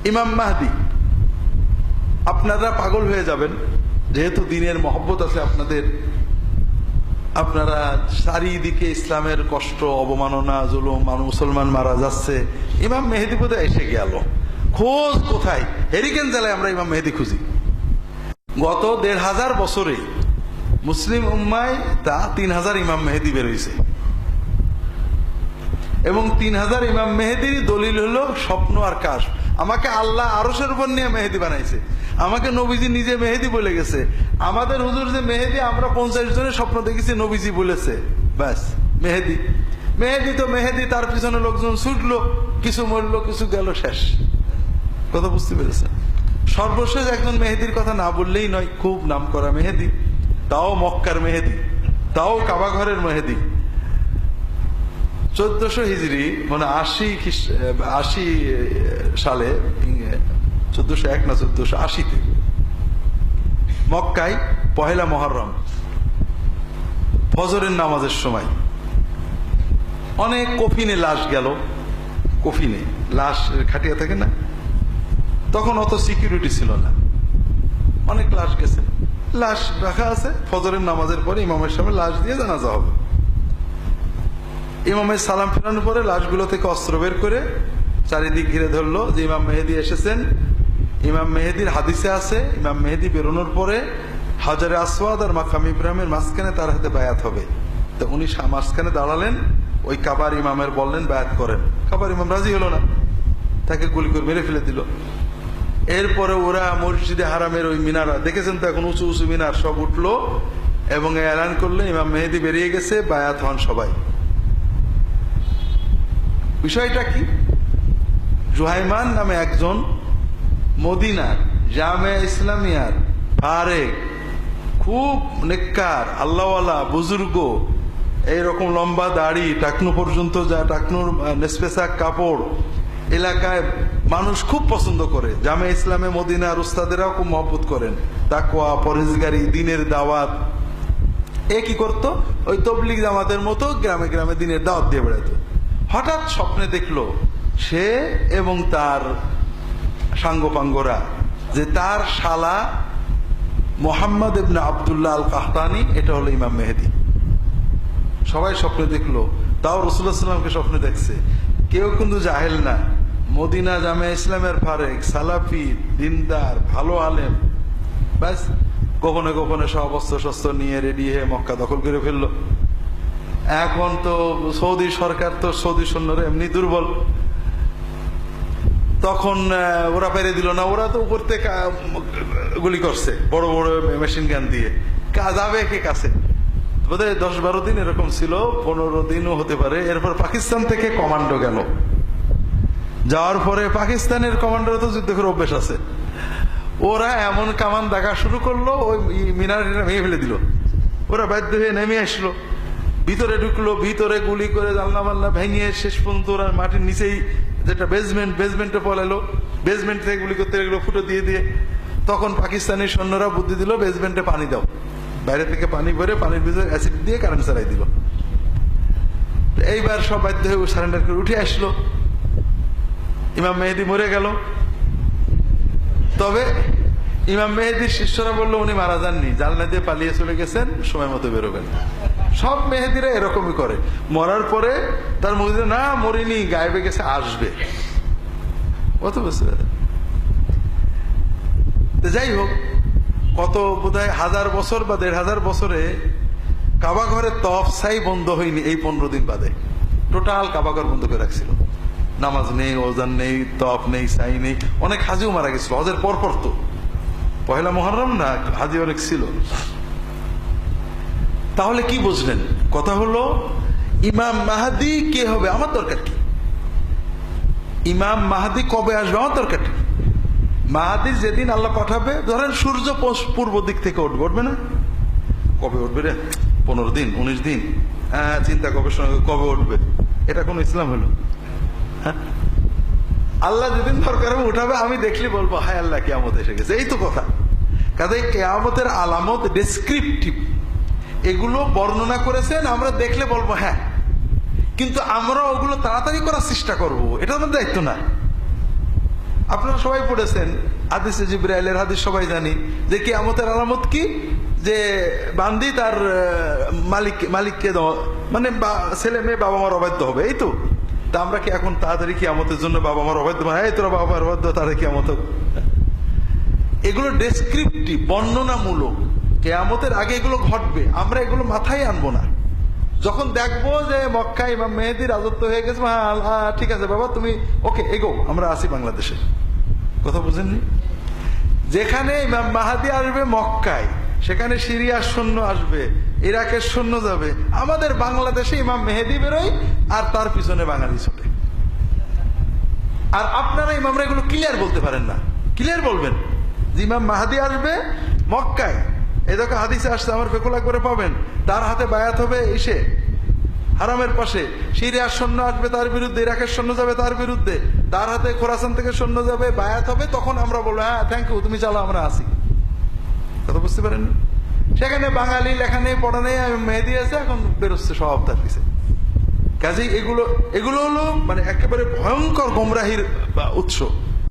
ইমাম মাহদি, আপনারা পাগল হয়ে যাবেন যেহেতু দিনের মহব্বত আছে আপনাদের, আপনারা চারিদিকে ইসলামের কষ্ট, অবমাননা, জুলুম, মুসলমান মারা যাচ্ছে, ইমাম মেহেদি বোধহয় এসে গেল, খোঁজ কোথায়? হেরিকেন জেলায় আমরা ইমাম মেহেদি খুঁজি। গত ১৫০০ বছরে মুসলিম উম্মায় তা ৩,০০০ ইমাম মেহেদি বেরোইছে, এবং ৩,০০০ ইমাম মেহেদির দলিল হলো স্বপ্ন আর কাশ। আমাকে আল্লাহ আরশের উপর নিয়ে মেহেদি বানাইছে, আমাকে নবীজি নিজে মেহেদি বলে গেছে। আমাদের হুজুর যে মেহেদি, আমরা ৫০ জনের স্বপ্ন দেখেছি, নবীজি বলেছে, ব্যাস মেহেদি। মেহেদি তো মেহেদি, তার পিছনে লোকজন ছুটলো, কিছু মরল, কিছু গেল, শেষ। কথা বুঝতে পেরেছেন? সর্বশেষ একজন মেহেদির কথা না বললেই নয়, খুব নাম করা মেহেদি, তাও মক্কার মেহেদি, তাও কাবা ঘরের মেহেদি। ১৪০০ হিজরি মানে ৮০ সালে, ১৪০১ না ১৪৮০-তে মক্কায় পহেলা মুহররম ফজরের নামাজের সময় অনেক কফিনে লাশ গেল। কফিনে লাশ খাটিয়া থাকে না, তখন অত সিকিউরিটি ছিল না, অনেক লাশ গেছে, লাশ রাখা আছে। ফজরের নামাজের পরে ইমামের সামনে লাশ দিয়ে জানাজা হবে। ইমামের সালাম ফেরানোর পরে লাশগুলো থেকে অস্ত্র বের করে চারিদিক ঘিরে ধরলো যে ইমাম মেহেদি এসেছেন। ইমাম মেহেদির হাদিসে আছে, ইমাম মেহেদি বেরোনোর পরে হাজারে আসওয়াদ আর মাকাম ইব্রাহিমের মাঝখানে তার হাতে বায়াত হবে। তো উনি মাঝখানে দাঁড়ালেন, ওই কাবার ইমামের বললেন বায়াত করেন। কাবার ইমাম রাজি হলো না, তাকে গুলি করে মেরে ফেলে দিল। এরপরে ওরা মসজিদে হারামের ওই মিনারা দেখেছেন তো, এখন উঁচু উঁচু মিনার, সব উঠলো এবং এলান করলো ইমাম মেহেদি বেরিয়ে গেছে, বায়াত হন সবাই। বিষয়টা কি? জুহাইমান নামে একজন মদিনার জামিয়া ইসলামিয়ার ফারেক, খুব নেককার, আল্লাহওয়ালা, বুজুর্গ, এইরকম লম্বা দাড়ি, টাকনু পর্যন্ত যা, টাকনুর নেসপেসাক কাপড়, এলাকায় মানুষ খুব পছন্দ করে। জামিয়া ইসলামে মদিনার উস্তাদেরাও খুব মহব্বত করেন। তাকওয়া, পরহেজগারি, দিনের দাওয়াত। এ কি করতো? ওই তবলিগ জামাতের মতো গ্রামে গ্রামে দিনের দাওয়াত দিয়ে বেড়াতো। হঠাৎ স্বপ্নে দেখলো সে এবং তার সাঙ্গপাঙ্গরা যে তার শালা মোহাম্মদ ইবনে আব্দুল্লাহ আল কাহতানি, এটা হলো ইমাম মেহেদি। সবাই স্বপ্নে দেখলো, তাও রাসূলুল্লাহ সাল্লাল্লাহু আলাইহি ওয়াসাল্লামকে স্বপ্নে দেখছে। কেউ কিন্তু জাহেল না, মদিনা জামিয়া ইসলামের ফারেক, সালাফি, দিনদার, ভালো আলেম। ব্যাস গোপনে গোপনে সব অস্ত্র শস্ত্র নিয়ে রেডি হয়ে মক্কা দখল করে ফেললো। এখন তো সৌদি সরকার, তো সৌদি সৈন্যরা এমনি দুর্বল, তখন ওরা পেরে দিল না। ওরা তো উপর থেকে গুলি করছে বড় বড় মেশিন গান দিয়ে, যাবে কে কাছে? বোধহয় ১০-১২ দিন এরকম ছিল, ১৫ দিনও হতে পারে। এরপর পাকিস্তান থেকে কমান্ডো গেল, যাওয়ার পরে পাকিস্তানের কমান্ডোর তো যুদ্ধ করে অভ্যেস আছে, ওরা এমন কামান দেখা শুরু করলো, ওই মিনার ভেঙে ফেলে দিল। ওরা বাধ্য হয়ে নেমে আসলো, ভিতরে ঢুকলো, ভিতরে গুলি করে জানলা মাল্লা ভেঙে শেষ পর্যন্ত ওরা মাটির নিচেই যেটা বেসমেন্টে পলালো। বেসমেন্ট থেকে গুলি করতে এগুলো ফুটো দিয়ে দিয়ে তখন পাকিস্তানি সৈন্যরা বুদ্ধি দিল, বেসমেন্টে পানি দাও, বাইরে থেকে পানি ভরে পানির ভিতরে অ্যাসিড দিয়ে কারেন্ট চালাই দিল। এইবার সব বাধ্য হয়ে সারেন্ডার করে উঠে আসলো। ইমাম মেহেদি মরে গেল। তবে ইমাম মেহেদির শিষ্যরা বললো উনি মারা যাননি, জানলা দিয়ে পালিয়ে চলে গেছেন, সময় মতো বেরোবেন। সব মেহেদিরা এরকমই করে, মরার পরে তার মুখে না মরিনি, গায়েবে গেছে, আসবে। কত বছর, যাই হোক, কত বোধহয় ১০০০ বছর বা ১৫০০ বছরে কাবা ঘরের তওয়াফ সাই বন্ধ হয়নি। এই ১৫ দিন বাদে টোটাল কাবা ঘর বন্ধ করে রাখছিল, নামাজ নেই, ওজান নেই, তওয়াফ নেই, সাই নেই। অনেক হাজিও মারা গেছিল হজের পর পর। তো পহেলা মুহররম না, হাজি অনেক ছিল। তাহলে কি বুঝলেন? কথা হলো ইমাম মাহদি কে হবে আমার দরকার কি? ইমাম মাহদি কবে আসবে আমার দরকার কি? মাহদি যেদিন আল্লাহ পাঠাবে, ধরেন সূর্য পূর্ব দিক থেকে উঠবে, উঠবে না? কবে উঠবে রে? ১৫ দিন, ১৯ দিন, চিন্তা কবে উঠবে? এটা কোন ইসলাম হলো? হ্যাঁ, আল্লাহ যেদিন দরকার হবে উঠাবে, আমি দেখলে বলবো হায় আল্লাহ কিয়ামত এসে গেছে। এই তো কথা। কাজে কিয়ামতের আলামত ডেসক্রিপটিভ, এগুলো বর্ণনা করেছেন, আমরা দেখলে বলবো হ্যাঁ, কিন্তু আমরা ওগুলো তাড়াতাড়ি করার চেষ্টা করব, এটা আমাদের দায়িত্ব না। আপনারা সবাই পড়েছেন হাদিসে জিবরাইলের হাদিস, সবাই জানি যে কিয়ামতের আলামত কি, যে বান্দি তার মালিককে মানে ছেলে মেয়ে বাবা মার অবাধ্য হবে, এই তো। তা আমরা কি এখন তাড়াতাড়ি কিয়ামতের জন্য বাবা মার অবাধ্য, এই তোরা বাবা মার অবাধ্য, তারা কিয়ামত। এগুলো ডেসক্রিপটিভ, বর্ণনামূলক। কিয়ামতের আগে এগুলো ঘটবে, আমরা এগুলো মাথায় আনবো না। যখন দেখবো যে মক্কায় ইমাম মেহেদী রাজত্ব হয়ে গেছে, ঠিক আছে বাবা তুমি ওকে এগো, আমরা আসি বাংলাদেশে। কথা বুঝেননি? যেখানে ইমাম মাহাদি আসবে মক্কায়, সেখানে সিরিয়ার সৈন্য আসবে, ইরাকের সৈন্য যাবে, আমাদের বাংলাদেশে ইমাম মেহেদী বেরোয় আর তার পিছনে বাঙালি ছোটে। আর আপনারা ইমামরা এগুলো ক্লিয়ার বলতে পারেন না। ক্লিয়ার বলবেন যে ইমাম মাহাদি আসবে মক্কায়, এই দেখো হাদিসে আসছে, আমার ফেকুল আকবরে পাবেন, তার হাতে বায়াত হবে এসে হারামের পাশে, সিরিয়ার সৈন্য আসবে তার বিরুদ্ধে, ইরাকের সৈন্য যাবে তার বিরুদ্ধে, তার হাতে খোরাসান থেকে সৈন্য যাবে, বায়াত হবে, তখন আমরা বলবো হ্যাঁ থ্যাংক ইউ, তুমি চালো, আমরা আসি। কথা বুঝতে পারেন? সেখানে বাঙালি লেখা নেই, পড়া নেই, মেহেদি আছে, এখন বেরোচ্ছে সব তার পিছে। কাজেই এগুলো হলো মানে একেবারে ভয়ঙ্কর গোমরাহির উৎস।